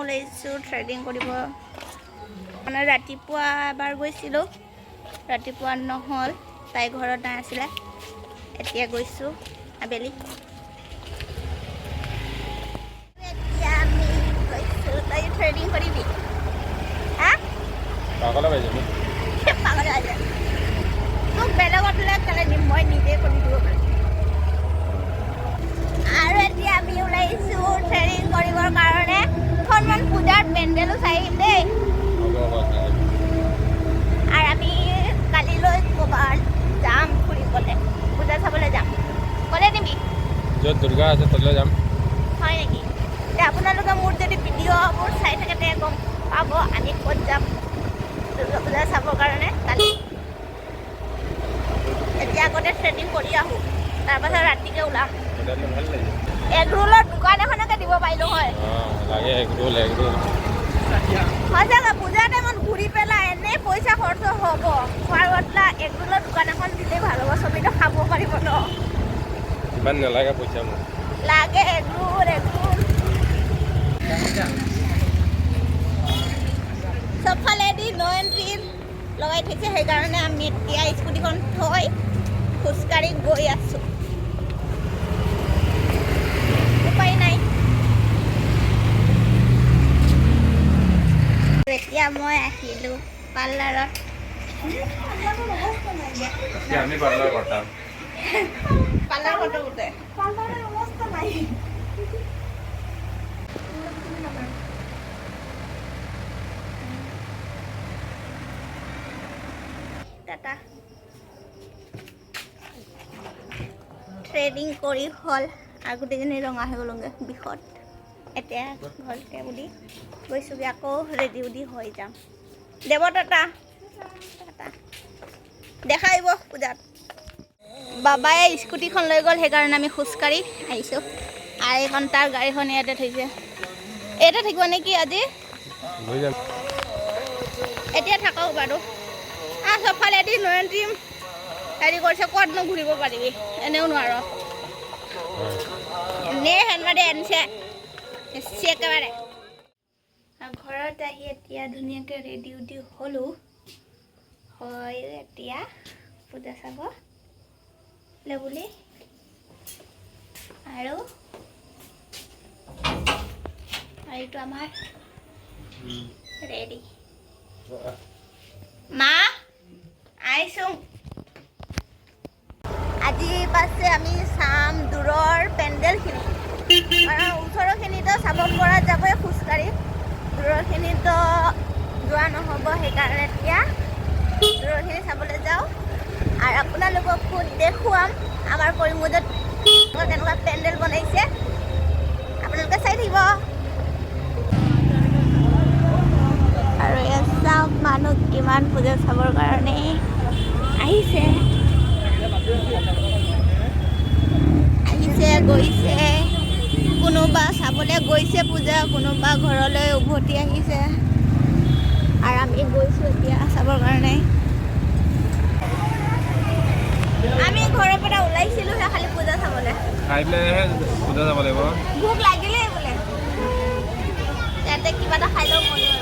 ওলাইছোঁ থ্ৰেডিং কৰিব মানে ৰাতিপুৱা এবাৰ গৈছিলোঁ ৰাতিপুৱা নহ'ল তাই ঘৰত নাছিলে এতিয়া গৈছোঁ আবেলি এতিয়া আমি গৈছোঁ তাই থ্ৰেডিং কৰিবি হা পাগল হৈ যাবি পাগল হৈ যায় তোক বেলেগত লৈ কেলে নিম মই নিজে কৰি দিব পাৰিম আৰু এতিয়া আমি ওলাইছোঁ থ্ৰেডিং কৰিবৰ কাৰণে হনুমান পূজাৰ পেণ্ডেলো চাই আহিম দেই আৰু আমি কালিলৈ ক'ৰবাত যাম ফুৰিবলৈ পূজা চাবলৈ যাম ক'লে নিবি য'ত দুৰ্গা আছে তালৈ যাম হয় নেকি এতিয়া আপোনালোকে মোৰ যদি ভিডিঅ'বোৰ চাই থাকে তে গম পাব আমি ক'ত যাম দুৰ্গা পূজা চাবৰ কাৰণে কালি এতিয়া আগতে থ্ৰেডিং কৰি আহোঁ তাৰপাছত ৰাতিকৈ ওলাম ভাল লাগে এগ ৰোলৰ দোকান এখনকে দিব পাৰিলোঁ হয় লাগে এগ ৰোল সঁচাকৈ পূজা টাইমত ঘূৰি পেলাই এনেই পইচা খৰচ হ'ব খোৱাৰ বদলা এগ ৰোলৰ দোকান এখন দিলেই ভাল হ'ব চবেইটো খাব পাৰিব ন ইমান নালাগে পইচা মোক লাগে এগ ৰোল চবফালেদি ন এণ্ট্ৰি লগাই থৈছে সেইকাৰণে আমি এতিয়া স্কুটিখন থৈ খোজকাঢ়ি গৈ আছোঁ উপায় নাই এতিয়া মই আহিলোঁ পাৰ্লাৰত আমি পাৰ্লাৰ কটাম পাৰ্লাৰ কটো গোটে টাটা ট্ৰেডিং কৰি হ'ল আৰু গোটেইজনী ৰঙা হৈ গ'লোগৈ বিষত এতিয়া ঘৰতে বুলি গৈছোঁগৈ আকৌ ৰেডি উডি হৈ যাম দেৱ টাটা টাটা দেখা আহিব পূজাত বাবাই স্কুটিখন লৈ গ'ল সেইকাৰণে আমি খোজকাঢ়ি আহিছোঁ আৰু এইখন তাৰ গাড়ীখন ইয়াতে থৈছে ইয়াতে থাকিব নেকি আজি এতিয়া থাকক বাৰু চবফালে এদি নয়ন্ত্ৰীম হেৰি কৰিছে ক'তনো ঘূৰিব পাৰিবি এনেও নোৱাৰ এনেই হেনবাদে আনিছে একেবাৰে ঘৰত আহি এতিয়া ধুনীয়াকৈ ৰেডি উডি হ'লোঁ হয় এতিয়া পূজা চাব বুলি আৰু এইটো আমাৰ ৰেডি মা আহিছোঁ আজি পাছে আমি চাম দূৰৰ পেণ্ডেলখিনি ওচৰৰখিনিতো চাব পৰা যাবই খোজকাঢ়ি দূৰৰখিনিতো যোৱা নহ'ব সেইকাৰণে এতিয়া দূৰৰখিনি চাবলৈ যাওঁ আৰু আপোনালোককো দেখুৱাম আমাৰ কৰিমগঞ্জত কেনেকুৱা পেণ্ডেল বনাইছে আপোনালোকে চাই থাকিব আৰু ইয়াত চাওক মানুহ কিমান পূজা চাবৰ কাৰণে আহিছে গৈছে কোনোবা চাবলৈ গৈছে পূজা কোনোবা ঘৰলৈ উভতি আহিছে আৰু আমি গৈছোঁ এতিয়া চাবৰ কাৰণে আমি ঘৰৰ পৰা ওলাইছিলোঁহে খালি পূজা চাবলৈ খাই পেলাইহে পূজা যাব লাগিব ভোক লাগিলেই বোলে ইয়াতে কিবা এটা খাই লওঁ ময়ো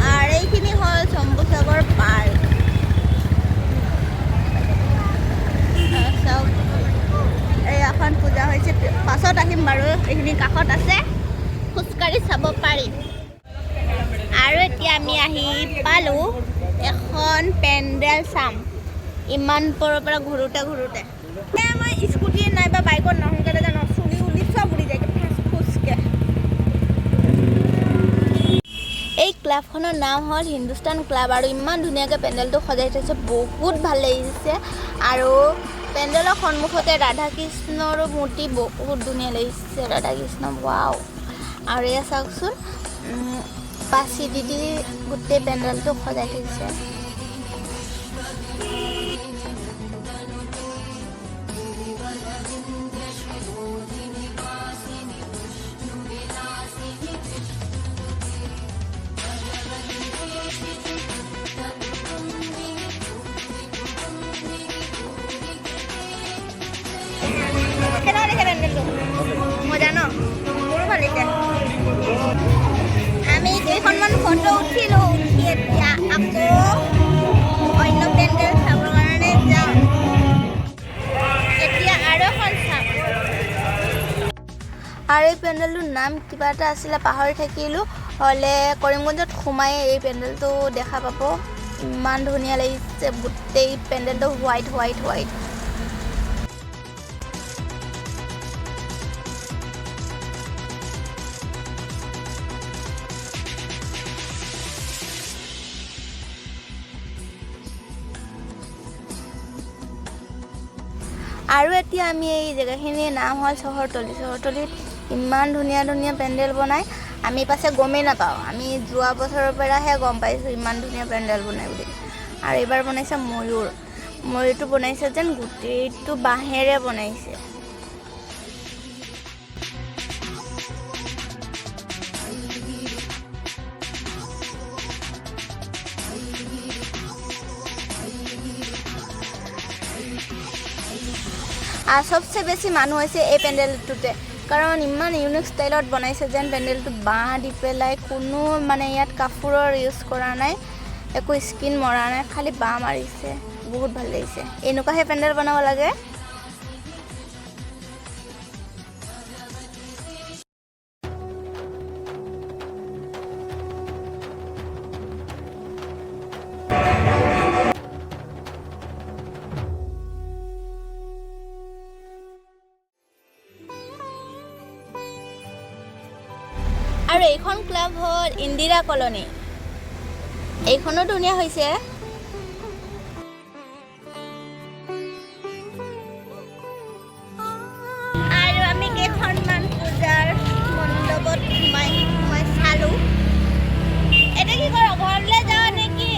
আৰু এইখিনি হ'ল চম্বুসাগৰ পাৰ্ক চাওক এই এখন পূজা হৈছে পাছত আহিম বাৰু এইখিনি কাষত আছে খোজকাঢ়ি চাব পাৰিম আৰু এতিয়া আমি আহি পালোঁ এখন পেণ্ডেল চাম ইমান পৰৰ পৰা ঘূৰোঁতে মই স্কুটি নাইবা বাইকত নহওঁগৈ জানো চুলি উলি চব উৰি যায় খোজকে এই ক্লাবখনৰ নাম হ'ল হিন্দুস্তান ক্লাব আৰু ইমান ধুনীয়াকৈ পেণ্ডেলটো সজাই থৈছে বহুত ভাল লাগিছে আৰু পেণ্ডেলৰ সন্মুখতে ৰাধা কৃষ্ণৰো মূৰ্তি বহুত ধুনীয়া লাগিছে ৰাধা কৃষ্ণ ৱাও আৰু এয়া চাওকচোন পাচি দি গোটেই পেণ্ডেলটো সজাই থৈছে মজা ন মোৰো ভাল লাগিছে আমি কেইখনমান ফটো উঠিলোঁ উঠি এতিয়া আকৌ অন্য পেণ্ডেল চাবৰ কাৰণে যাওঁ এতিয়া আৰু এখন চাম আৰু এই পেণ্ডেলটোৰ নাম কিবা এটা আছিলে পাহৰি থাকিলোঁ হ'লে কৰিমগঞ্জত সোমাই এই পেণ্ডেলটো দেখা পাব ইমান ধুনীয়া লাগিছে গোটেই পেণ্ডেলটো হোৱাইট হোৱাইট হোৱাইট আৰু এতিয়া আমি এই জেগাখিনিৰ নাম হ'ল চহৰতলীত ইমান ধুনীয়া ধুনীয়া পেণ্ডেল বনায় আমি পাছে গমেই নাপাওঁ আমি যোৱা বছৰৰ পৰাহে গম পাইছোঁ ইমান ধুনীয়া পেণ্ডেল বনায় বুলি আৰু এইবাৰ বনাইছে ময়ূৰটো বনাইছে যেন গোটেইটো বাঁহেৰে বনাইছে আৰু সবচে বেছি মানুহ হৈছে এই পেণ্ডেলটোতে কাৰণ ইমান ইউনিক ষ্টাইলত বনাইছে যেন পেণ্ডেলটো বাঁহ দি পেলাই কোনো মানে ইয়াত কাপোৰৰ ইউজ কৰা নাই একো স্কিন মৰা নাই খালি বাঁহ মাৰিছে বহুত ভাল লাগিছে এনেকুৱাহে পেণ্ডেল বনাব লাগে আৰু এইখন ক্লাব হ'ল ইন্দিৰা কলনী এইখনো ধুনীয়া হৈছে আৰু আমি কেইখনমান পূজাৰ মণ্ডপত সোমাই চালোঁ এতিয়া কি কৰোঁ ঘৰলৈ যাওঁ নেকি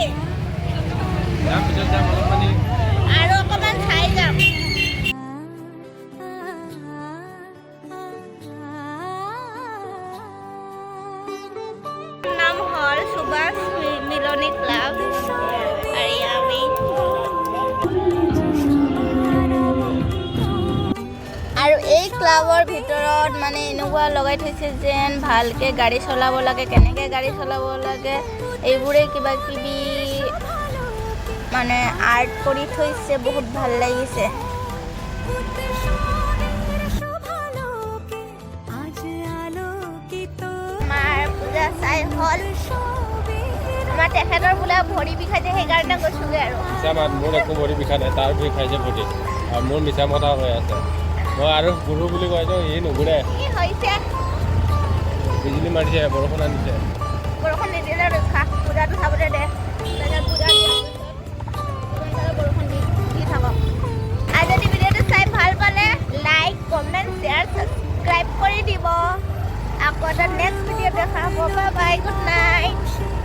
আৰু অকণমান চাই যাম সুভাষ মিলনী ক্লাব আৰু এই ক্লাবৰ ভিতৰত মানে এনেকুৱা লগাই থৈছে যেন ভালকৈ গাড়ী চলাব লাগে কেনেকৈ গাড়ী চলাব লাগে এইবোৰে কিবা কিবি মানে আৰ্ট কৰি থৈছে বহুত ভাল লাগিছে আমাৰ পূজা চাই হ'ল আমাৰ তেখেতৰ বোলে ভৰি বিষাইছে সেইকাৰণে গৈছোগৈ আৰু মোৰ একো ভৰি বিষা নাই তাৰ বিষাইছে ভৰি আৰু মোৰ মিছা মতা হৈ আছে মই আৰু গুৰু বুলি কৈ দিওঁ ই নুঘূৰে কি হৈছে বিজুলী মাৰিছে বৰষুণ আনিছে বৰষুণ নিদিলে ৰক্ষা পূজাটো চাবলৈ দে পূজা বৰষুণ দি থাকক আৰু যদি ভিডিঅ'টো চাই ভাল পালে লাইক কমেণ্ট শ্বেয়াৰ ছাবস্ক্ৰাইব কৰি দিব আকৌ এটা নেক্সট ভিডিঅ' দেখা হ'ব বাই বাই গুড নাইট